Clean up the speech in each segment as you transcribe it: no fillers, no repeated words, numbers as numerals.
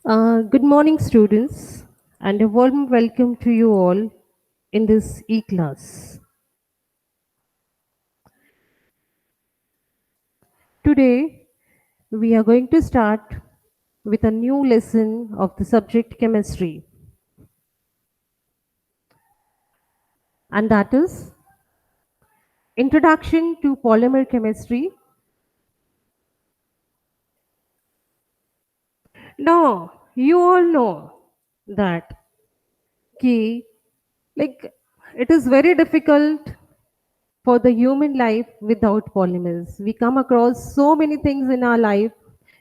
Good morning, students, and a warm welcome to you all in this e-class. Today, we are going to start with a new lesson of the subject chemistry, and that is Introduction to Polymer Chemistry. Now, you all know that key, like it is very difficult for the human life without polymers. We come across so many things in our life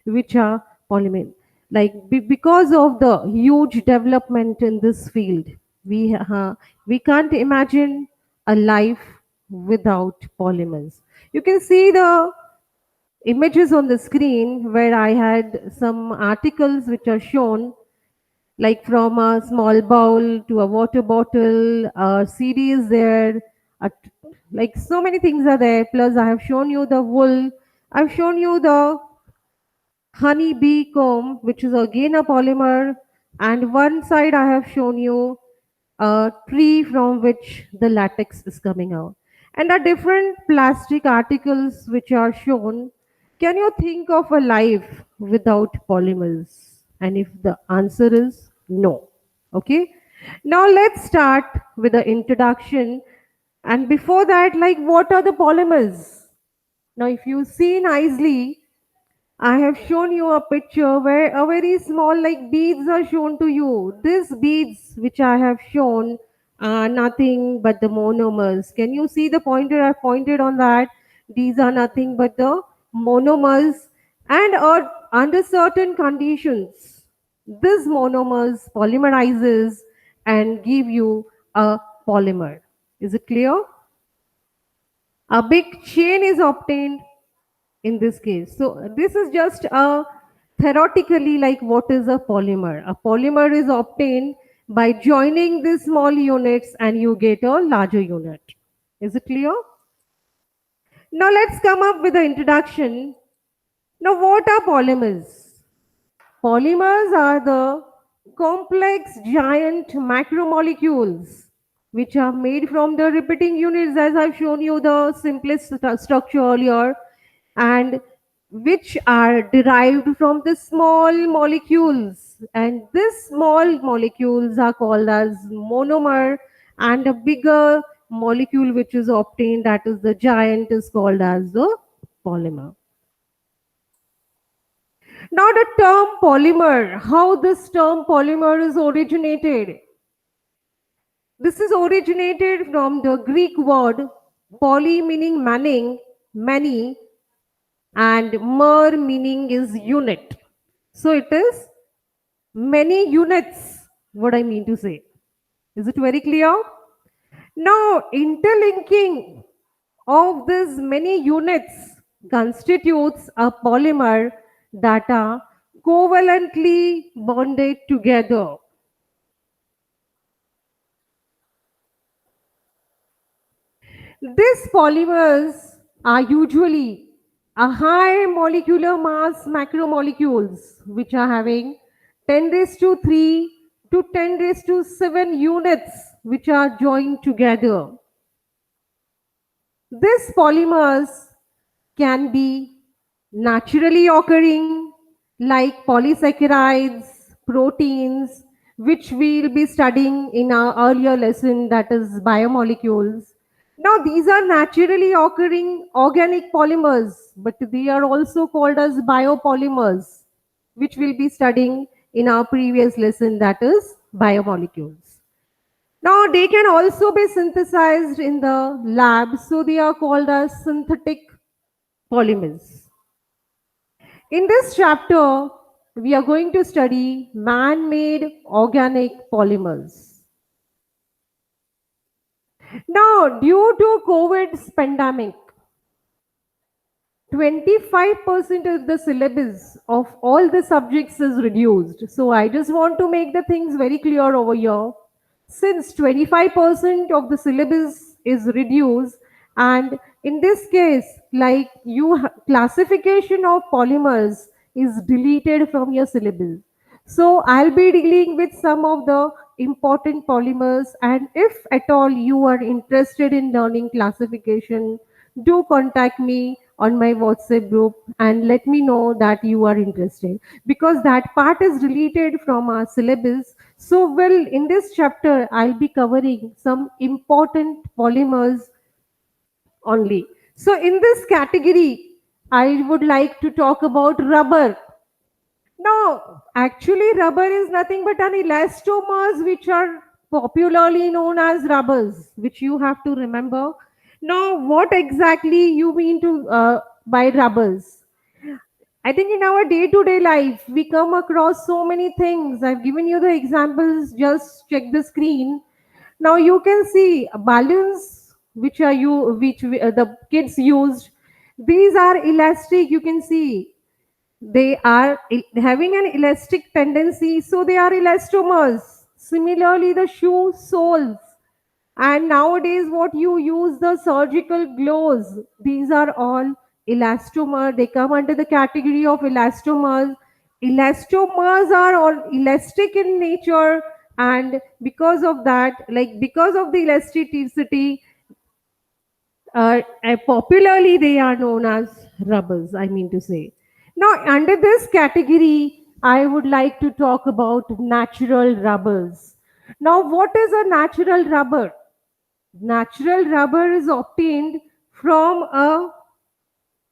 which are polymer. Because of the huge development in this field, we can't imagine a life without polymers. You can see the images on the screen where I had some articles which are shown like from a small bowl to a water bottle, a CD is there, like so many things are there. Plus, I have shown you the wool, I've shown you the honey bee comb, which is again a polymer, and one side I have shown you a tree from which the latex is coming out. And the different plastic articles which are shown. Can you think of a life without polymers? And if the answer is no, okay. Now let's start with the introduction. And before that, like what are the polymers? Now, if you see nicely, I have shown you a picture where a very small like beads are shown to you. These beads which I have shown are nothing but the monomers. Can you see the pointer? I pointed on that. These are nothing but the monomers and under certain conditions, this monomers polymerizes and give you a polymer. Is it clear? A big chain is obtained in this case. So this is just a theoretically like what is a polymer. A polymer is obtained by joining these small units and you get a larger unit. Is it clear? Now let's come up with the introduction. Now what are polymers? Polymers are the complex giant macromolecules which are made from the repeating units as I've shown you the simplest structure earlier and which are derived from the small molecules, and these small molecules are called as monomer, and a bigger molecule which is obtained, that is the giant, is called as the polymer. Now the term polymer, how this term polymer is originated? This is originated from the Greek word poly meaning many, and mer meaning is unit. So it is many units, what I mean to say. Is it very clear? Now, interlinking of these many units constitutes a polymer that are covalently bonded together. These polymers are usually a high molecular mass macromolecules which are having 10 raised to 3 to 10 raised to 7 units which are joined together. These polymers can be naturally occurring like polysaccharides, proteins, which we'll be studying in our earlier lesson, that is biomolecules. Now, these are naturally occurring organic polymers, but they are also called as biopolymers, which we'll be studying in our previous lesson, that is biomolecules. Now, they can also be synthesized in the lab, so they are called as synthetic polymers. In this chapter, we are going to study man-made organic polymers. Now, due to COVID's pandemic, 25% of the syllabus of all the subjects is reduced. So I just want to make the things very clear over here. Since 25% of the syllabus is reduced, and in this case, like classification of polymers is deleted from your syllabus. So I'll be dealing with some of the important polymers, and if at all you are interested in learning classification, do contact me on my WhatsApp group and let me know that you are interested, because that part is related from our syllabus. So well, in this chapter I'll be covering some important polymers only. So in this category, I would like to talk about rubber. No, actually, rubber is nothing but an elastomers which are popularly known as rubbers, which you have to remember. Now, what exactly you mean to by rubbers? I think in our day-to-day life, we come across so many things. I've given you the examples. Just check the screen. Now you can see balloons, which the kids used. These are elastic. You can see they are having an elastic tendency, so they are elastomers. Similarly, the shoe soles. And nowadays, what you use the surgical gloves, these are all elastomer. They come under the category of elastomers. Elastomers are all elastic in nature, and because of that, like because of the elasticity, popularly they are known as rubbers, I mean to say. Now, under this category, I would like to talk about natural rubbers. Now, what is a natural rubber? Natural rubber is obtained from a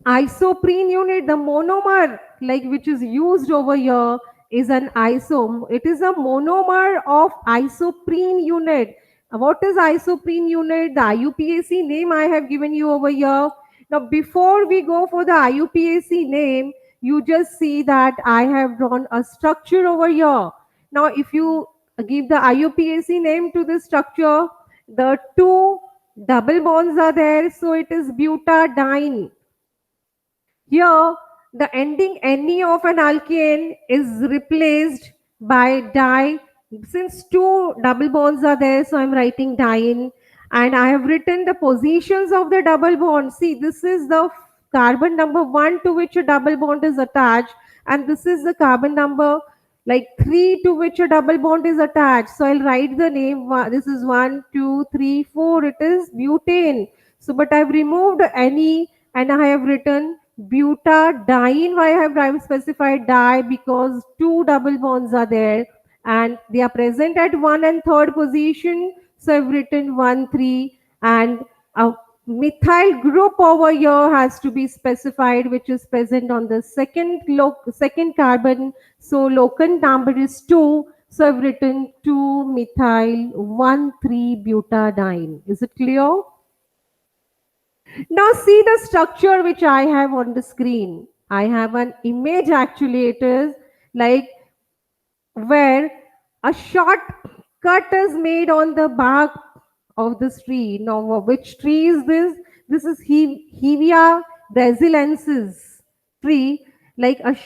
isoprene unit, the monomer, like which is used over here, is an isom. It is a monomer of isoprene unit. What is isoprene unit? The IUPAC name I have given you over here. Now, before we go for the IUPAC name, you just see that I have drawn a structure over here. Now, if you give the IUPAC name to this structure, the two double bonds are there, so it is butadiene. Here, the ending "-ne" of an alkane is replaced by di. Since two double bonds are there, so I'm writing diene. And I have written the positions of the double bond. See, this is the carbon number 1 to which a double bond is attached. And this is the carbon number like 3 to which a double bond is attached. So I'll write the name. This is 1, 2, 3, 4. It is butane. So, but I've removed any and I have written butadiene. Why have I specified di? Because two double bonds are there and they are present at 1 and 3rd position. So I've written 1, 3, and a methyl group over here has to be specified, which is present on the second carbon. So locant number is 2. So I've written 2 methyl 1, 3 butadiene. Is it clear? Now see the structure which I have on the screen. I have an image actuators like where a short cut is made on the bark of this tree. Now which tree is this? This is Hevia brasilensis tree. Like a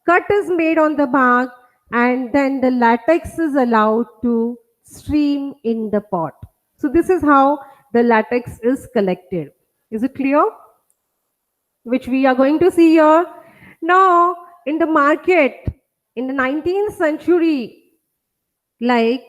cut is made on the bark and then the latex is allowed to stream in the pot. So this is how the latex is collected. Is it clear? Which we are going to see here. Now, in the market, in the 19th century, like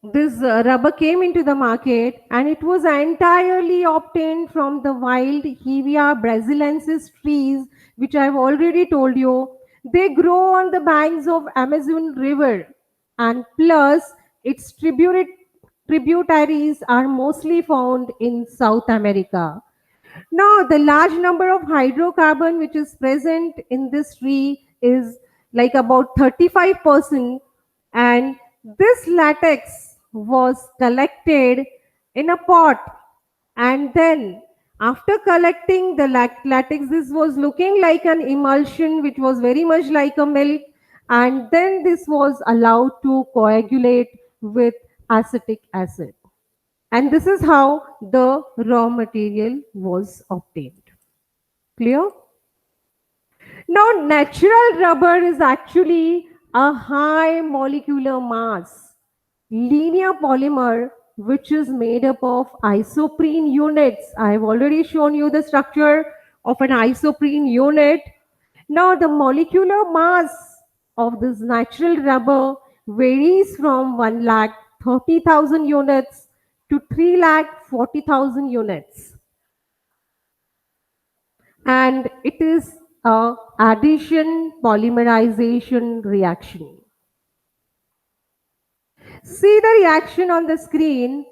this rubber came into the market and it was entirely obtained from the wild Hevia brasilensis trees, which I've already told you. They grow on the banks of Amazon River, and plus its tributaries are mostly found in South America. Now, the large number of hydrocarbon which is present in this tree is like about 35%, and this latex was collected in a pot, and then after collecting the latex, this was looking like an emulsion which was very much like a milk, and then this was allowed to coagulate with acetic acid. And this is how the raw material was obtained. Clear? Now, natural rubber is actually a high molecular mass linear polymer which is made up of isoprene units. I have already shown you the structure of an isoprene unit. Now, the molecular mass of this natural rubber varies from 1 lakh 30,000 units to 3 lakh 40,000 units. And it is a addition polymerization reaction. See the reaction on the screen.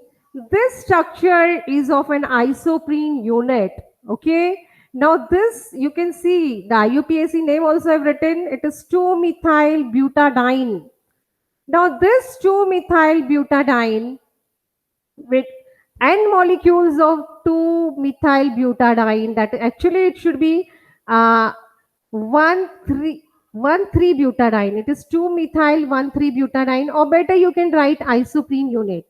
This structure is of an isoprene unit. Okay. Now this you can see the IUPAC name also I've written. It is 2-methyl butadiene. Now this 2-methyl butadiene with n molecules of 2-methyl butadiene, that actually it should be uh, 1 3 1,3 butadiene. It is 2-methyl 1,3 butadiene, or better you can write isoprene unit.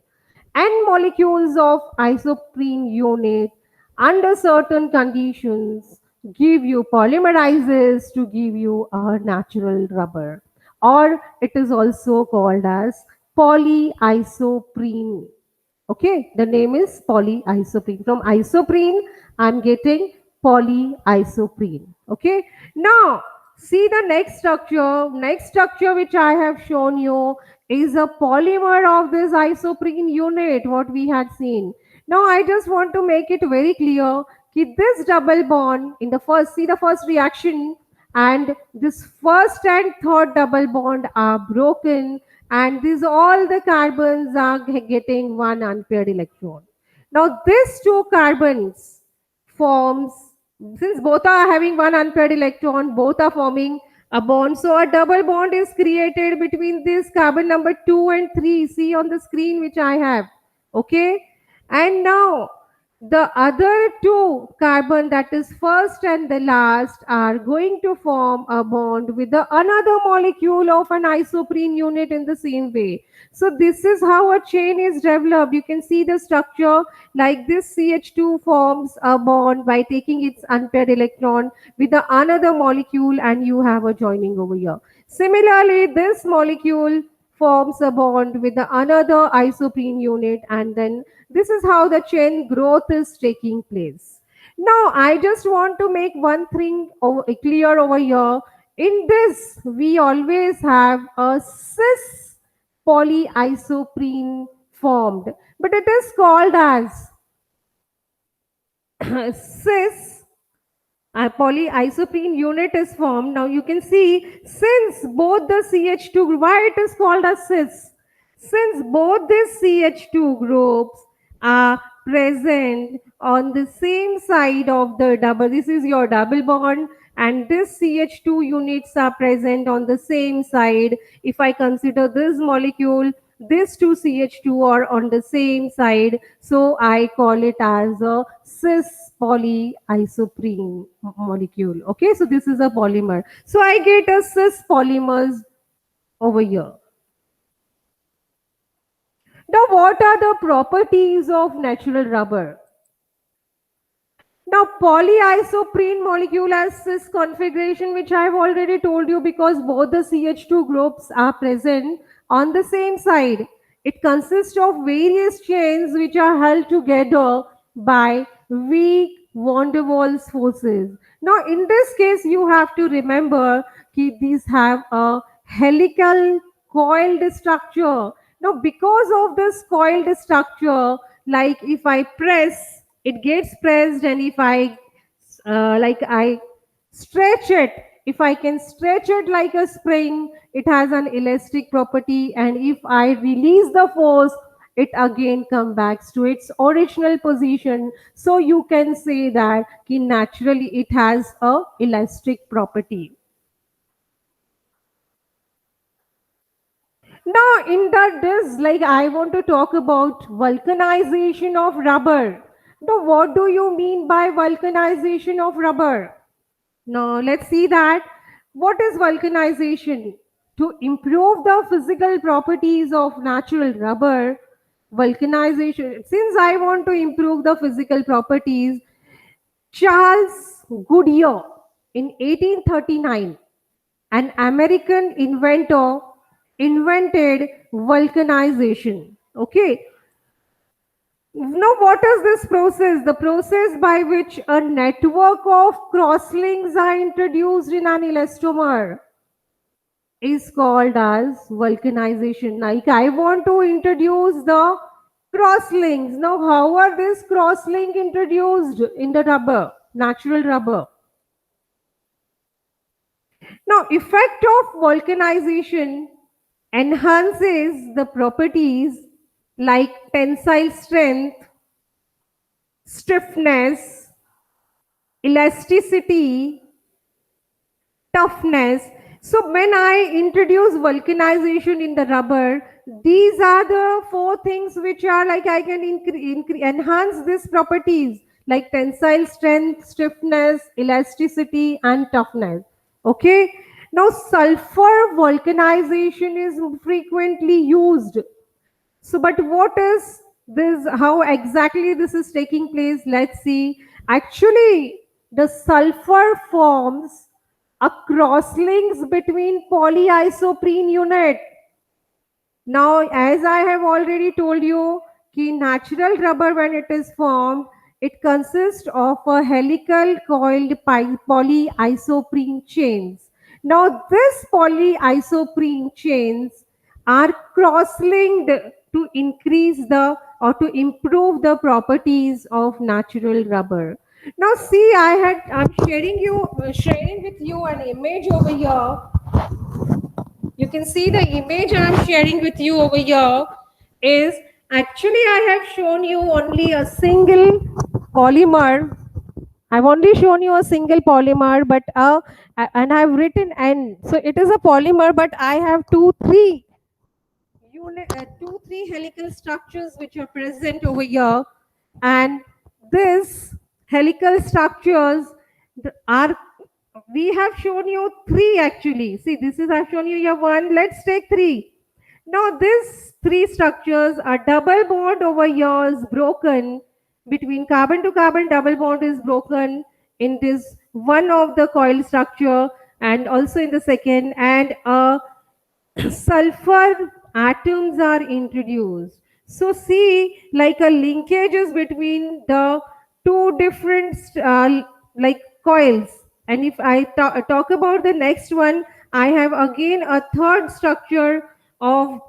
N molecules of isoprene unit under certain conditions give you polymerizes to give you a natural rubber, or it is also called as polyisoprene. Okay, the name is polyisoprene. From isoprene, I'm getting polyisoprene. Okay, now see the next structure. Next structure which I have shown you is a polymer of this isoprene unit, what we had seen. Now I just want to make it very clear that this double bond in the first, see the first reaction, and this first and third double bond are broken, and these all the carbons are getting one unpaired electron. Now these two carbons forms, since both are having one unpaired electron, both are forming a bond, so a double bond is created between this carbon number 2 and 3. See on the screen which I have. Okay, and now the other two carbon, that is first and the last, are going to form a bond with the another molecule of an isoprene unit in the same way. So this is how a chain is developed. You can see the structure like this. CH2 forms a bond by taking its unpaired electron with the another molecule, and you have a joining over here. Similarly, this molecule forms a bond with the another isoprene unit, and then this is how the chain growth is taking place. Now, I just want to make one thing clear over here. In this, we always have a cis polyisoprene formed, but it is called as cis polyisoprene unit is formed. Now you can see, since both the CH2, why it is called as cis? Since both these CH2 groups are present on the same side of the double, this is your double bond, and this CH2 units are present on the same side. If I consider this molecule, these two CH2 are on the same side, so I call it as a cis polyisoprene molecule. Okay, so this is a polymer. So I get a cis polymers over here. Now, what are the properties of natural rubber? Now, polyisoprene molecule has cis configuration, which I have already told you, because both the CH2 groups are present on the same side. It consists of various chains which are held together by weak van der Waals forces. Now, in this case, you have to remember that these have a helical coiled structure. Now, because of this coiled structure, like if I press, it gets pressed, and if I like I stretch it, if I can stretch it like a spring, it has an elastic property, and if I release the force, it again comes back to its original position. So you can say that naturally it has a elastic property. Now, in that this, like I want to talk about vulcanization of rubber. Now, what do you mean by vulcanization of rubber? Now, let's see that. What is vulcanization? To improve the physical properties of natural rubber, vulcanization. Since I want to improve the physical properties, Charles Goodyear in 1839, an American inventor, invented vulcanization. Okay. Now, what is this process? The process by which a network of crosslinks are introduced in an elastomer. is called as vulcanization. Like I want to introduce the crosslinks. Now, how are this crosslink introduced in the rubber, natural rubber? Now, effect of vulcanization enhances the properties like tensile strength, stiffness, elasticity, toughness. So when I introduce vulcanization in the rubber, these are the four things which are like I can enhance these properties like tensile strength, stiffness, elasticity, and toughness. Okay. Now sulfur vulcanization is frequently used, so, but what is this? How exactly this is taking place? Let's see. Actually, the sulfur forms a crosslinks between polyisoprene unit. Now, as I have already told you, कि natural rubber when it is formed, it consists of a helical coiled polyisoprene chains. Now, this polyisoprene chains are cross-linked to increase the or to improve the properties of natural rubber. Now, see, I'm sharing with you an image over here. You can see the image I'm sharing with you over here is actually I have shown you only a single polymer. I've only shown you a single polymer, but and I've written N. So it is a polymer, but I have two, three helical structures which are present over here, and this helical structures are we have shown you three actually. See, this is I've shown you here one. Let's take three. Now, these three structures are double bond over here is broken between carbon to carbon. Double bond is broken in this one of the coil structure and also in the second, and a sulfur atoms are introduced. So see, like a linkages between the two different like coils. And if I talk about the next one, I have again a third structure of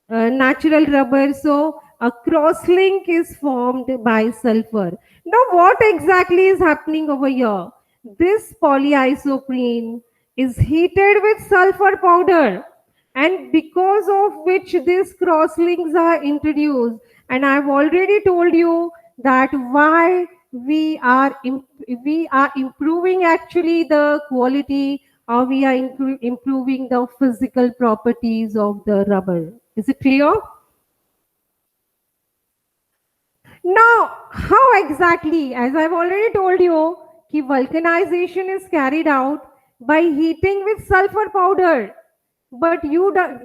natural rubber. So a crosslink is formed by sulfur. Now, what exactly is happening over here? This polyisoprene is heated with sulfur powder, and because of which these crosslinks are introduced. And I've already told you that why we are improving actually the quality, or we are improving the physical properties of the rubber. Is it clear? Now, how exactly? As I've already told you, कि vulcanization is carried out by heating with sulfur powder. But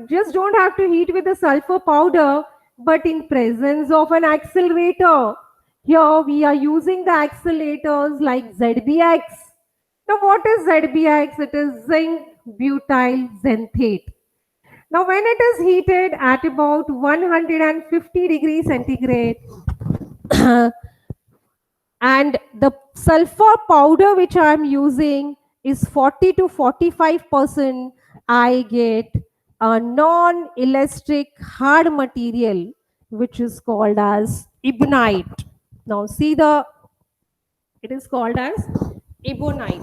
just don't have to heat with the sulfur powder, but in presence of an accelerator. Here we are using the accelerators like ZBX. Now, what is ZBX? It is zinc butyl xanthate. Now, when it is heated at about 150 degrees centigrade, and the sulfur powder which I am using is 40 to 45%, I get a non-elastic hard material which is called as ebonite. Now see the it is called as ebonite.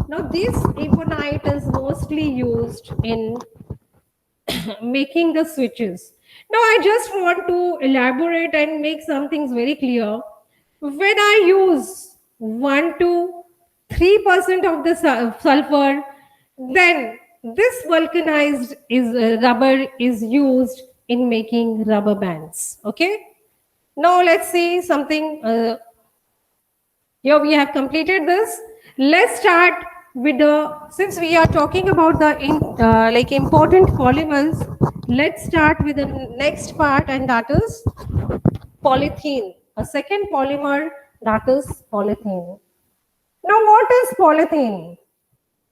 Now this ebonite is mostly used in making the switches. Now I just want to elaborate and make some things very clear. When I use 1 to 3% of the sulfur, then this vulcanized rubber is used in making rubber bands. Okay. Now let's see something. Here we have completed this. Let's start with since we are talking about the like important polymers, let's start with the next part, and that is polythene. A second polymer, that is polythene. Now what is polythene?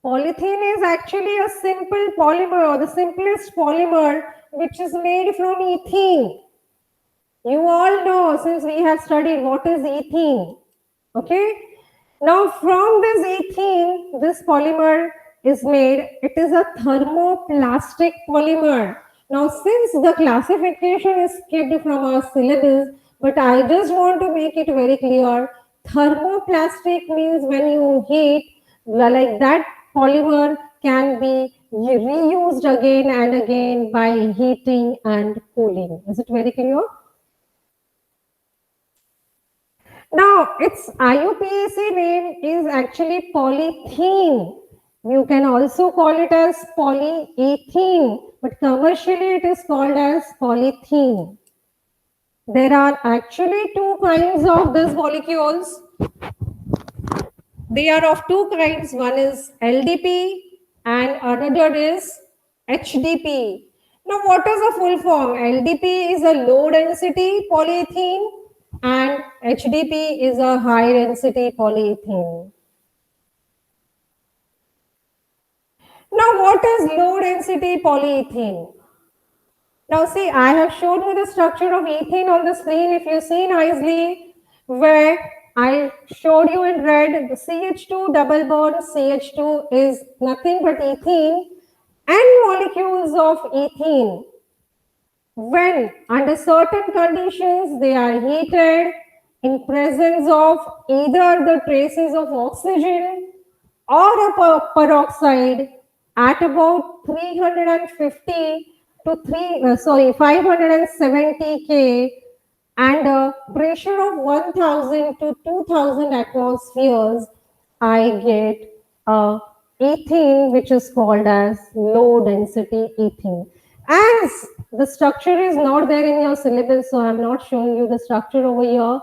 Polythene is actually a simple polymer, or the simplest polymer, which is made from ethene. You all know, since we have studied, what is ethene. Okay. Now from this ethene, this polymer is made, it is a thermoplastic polymer. Now, since the classification is skipped from our syllabus, but I just want to make it very clear. Thermoplastic means when you heat, like that polymer can be reused again and again by heating and cooling. Is it very clear? Now, its IUPAC name is actually polythene. You can also call it as polyethylene, but commercially it is called as polythene. There are actually two kinds of these molecules. They are of two kinds. One is LDP and another is HDP. Now, what is the full form? LDP is a low density polyethylene and HDP is a high density polyethylene. Now, what is low density polyethylene? Now, see, I have shown you the structure of ethane on the screen. If you see nicely, where I showed you in red, the CH2 double bond CH2 is nothing but ethene and molecules of ethene. When under certain conditions they are heated in presence of either the traces of oxygen or a peroxide at about 350 to 570 K and a pressure of 1000 to 2000 atmospheres, I get a ethene which is called as low density ethene. As the structure is not there in your syllabus, so I'm not showing you the structure over here.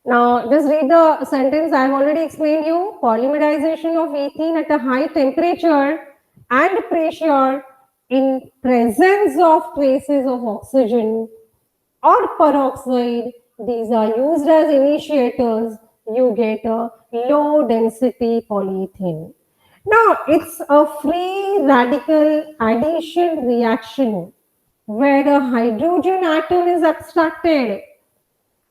Now, just read the sentence I have already explained you. Polymerization of ethene at a high temperature and pressure in presence of traces of oxygen or peroxide. These are used as initiators. You get a low density polyethylene. Now, it's a free radical addition reaction where a hydrogen atom is abstracted,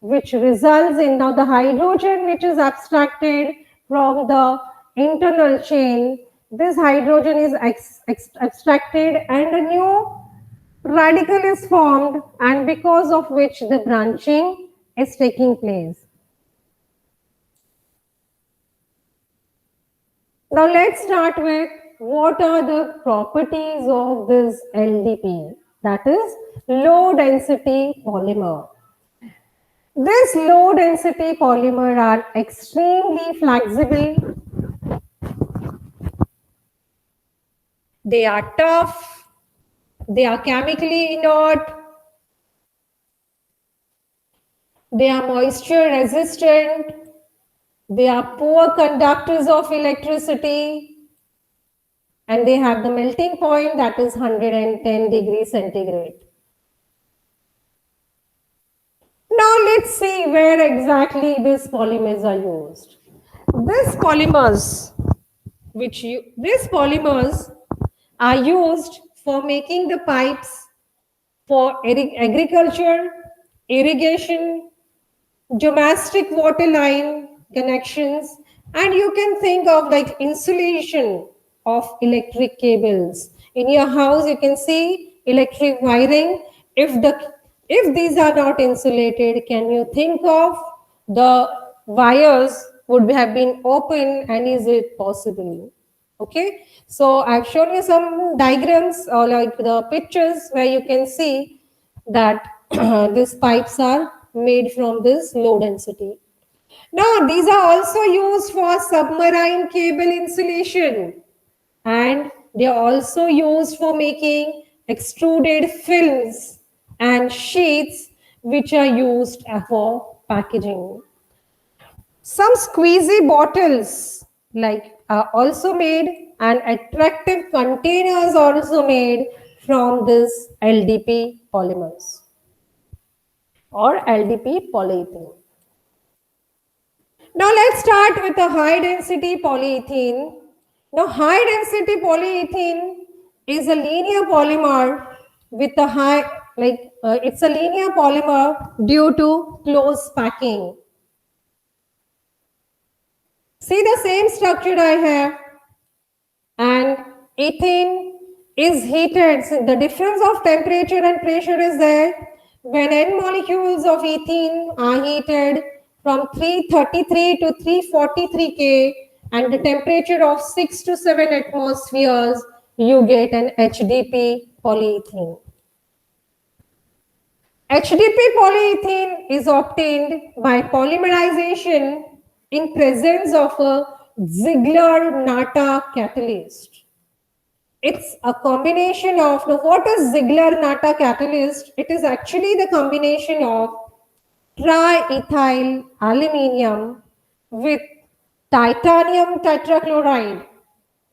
which results in now the hydrogen which is abstracted from the internal chain. This hydrogen is abstracted and a new radical is formed, and because of which the branching is taking place. Now let's start with what are the properties of this LDP, that is low density polymer. This low density polymer are extremely flexible. They are tough. They are chemically inert. They are moisture resistant. They are poor conductors of electricity. And they have the melting point that is 110 degrees centigrade. Now let's see where exactly these polymers are used. These polymers are used for making the pipes for agriculture, irrigation, domestic water line connections, and you can think of like insulation of electric cables. In your house, you can see electric wiring. If these are not insulated, can you think of the wires would have been open, and is it possible? Okay, so I've shown you some diagrams or like the pictures where you can see that these pipes are made from this low density. Now, these are also used for submarine cable insulation, and they are also used for making extruded films and sheets which are used for packaging. Some squeezy bottles like are also made, and attractive containers also made from this LDP polymers or LDP polyethylene. Now let's start with the high density polyethylene. Now high density polyethylene is a linear polymer with a it's a linear polymer due to close packing. See the same structure I have, and ethane is heated. So the difference of temperature and pressure is there. When N molecules of ethene are heated from 333 to 343 K and the temperature of 6 to 7 atmospheres, you get an HDP polyethene. HDP polyethylene is obtained by polymerization in presence of a Ziegler-Natta catalyst. It's a combination of, now what is Ziegler-Natta catalyst? It is actually the combination of triethyl aluminium with titanium tetrachloride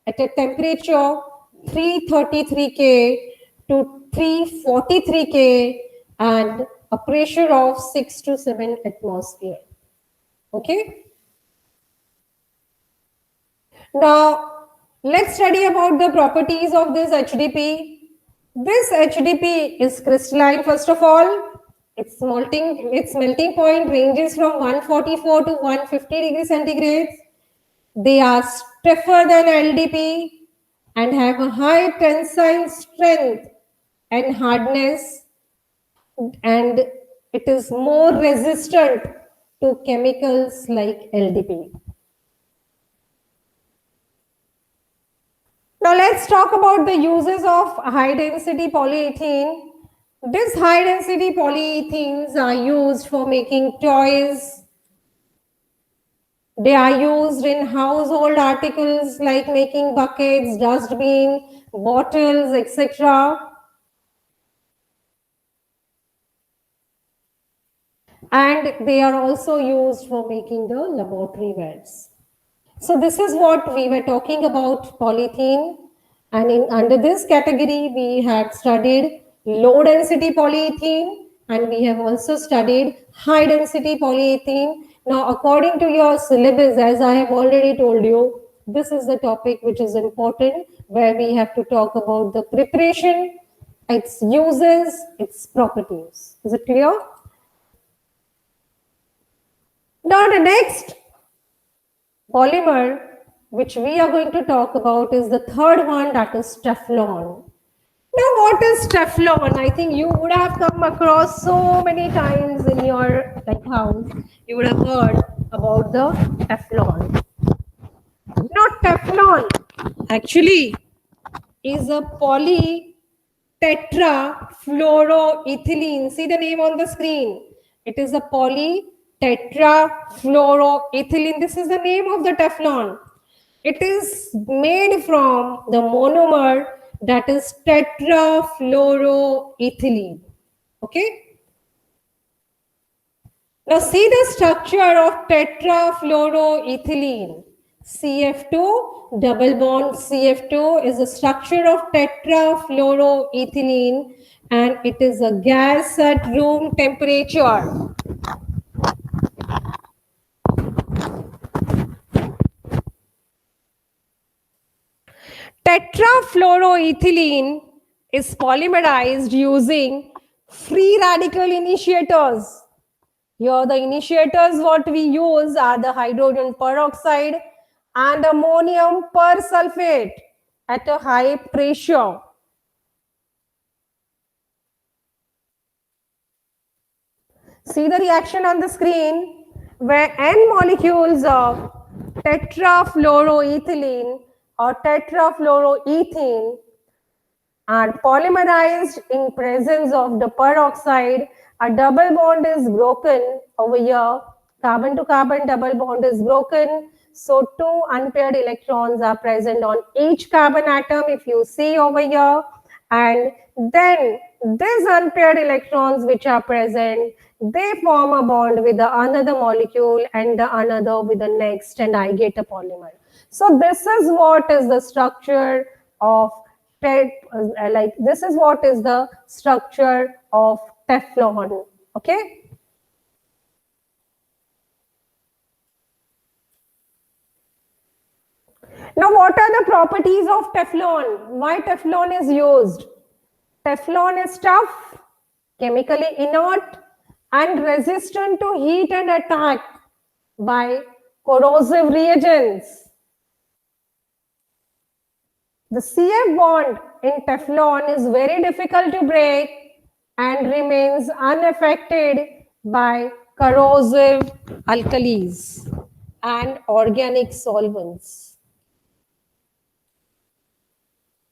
at a temperature 333 K to 343 K and a pressure of 6 to 7 atmosphere. Okay. Now, let's study about the properties of this HDP. This HDP is crystalline, first of all. Its melting point ranges from 144 to 150 degrees centigrade. They are stiffer than LDP and have a high tensile strength and hardness, and it is more resistant to chemicals like LDP. Now let's talk about the uses of high density polyethylene. These high density polyethylenes are used for making toys. They are used in household articles like making buckets, dustbin, bottles, etc. And they are also used for making the laboratory wares. So this is what we were talking about polythene, and under this category we had studied low density polyethylene and we have also studied high density polyethylene. Now according to your syllabus, as I have already told you, this is the topic which is important, where we have to talk about the preparation, its uses, its properties. Is it clear? Now the next polymer which we are going to talk about is the third one, that is Teflon. Now what is Teflon? I think you would have come across so many times in your house. You would have heard about the Teflon. Not Teflon actually is a polytetrafluoroethylene. See the name on the screen. It is a polytetrafluoroethylene. This is the name of the Teflon. It is made from the monomer that is tetrafluoroethylene. Okay. Now see the structure of tetrafluoroethylene. CF2 double bond CF2 is a structure of tetrafluoroethylene and it is a gas at room temperature. Tetrafluoroethylene is polymerized using free radical initiators. Here the initiators what we use are the hydrogen peroxide and ammonium persulfate at a high pressure. See the reaction on the screen where N molecules of tetrafluoroethylene or tetrafluoroethene are polymerized in presence of the peroxide. A double bond is broken over here. Carbon to carbon double bond is broken. So two unpaired electrons are present on each carbon atom if you see over here. And then these unpaired electrons which are present, they form a bond with the another molecule and the another with the next, and I get a polymer. So this is what is the structure of this is what is the structure of Teflon. Okay. Now, what are the properties of Teflon? Why Teflon is used? Teflon is tough, chemically inert, and resistant to heat and attack by corrosive reagents. The CF bond in Teflon is very difficult to break and remains unaffected by corrosive alkalis and organic solvents.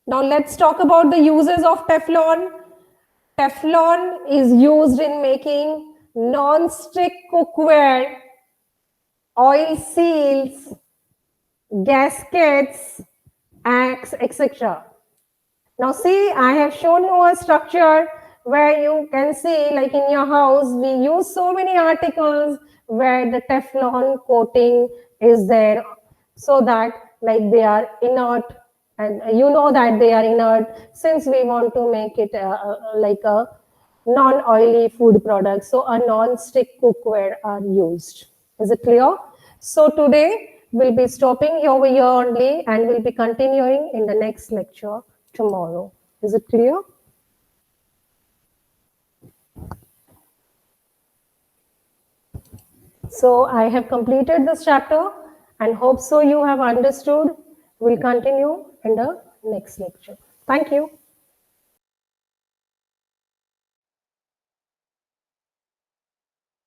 Now let's talk about the uses of Teflon. Teflon is used in making non-stick cookware, oil seals, gaskets, etc. Now see, I have shown you a structure where you can see, like in your house, we use so many articles where the Teflon coating is there, so that like they are inert, and you know that they are inert since we want to make it like a non-oily food product. So a non-stick cookware are used. Is it clear? So today we'll be stopping over here only, and we'll be continuing in the next lecture tomorrow. Is it clear? So I have completed this chapter and hope so you have understood. We'll continue in the next lecture. Thank you.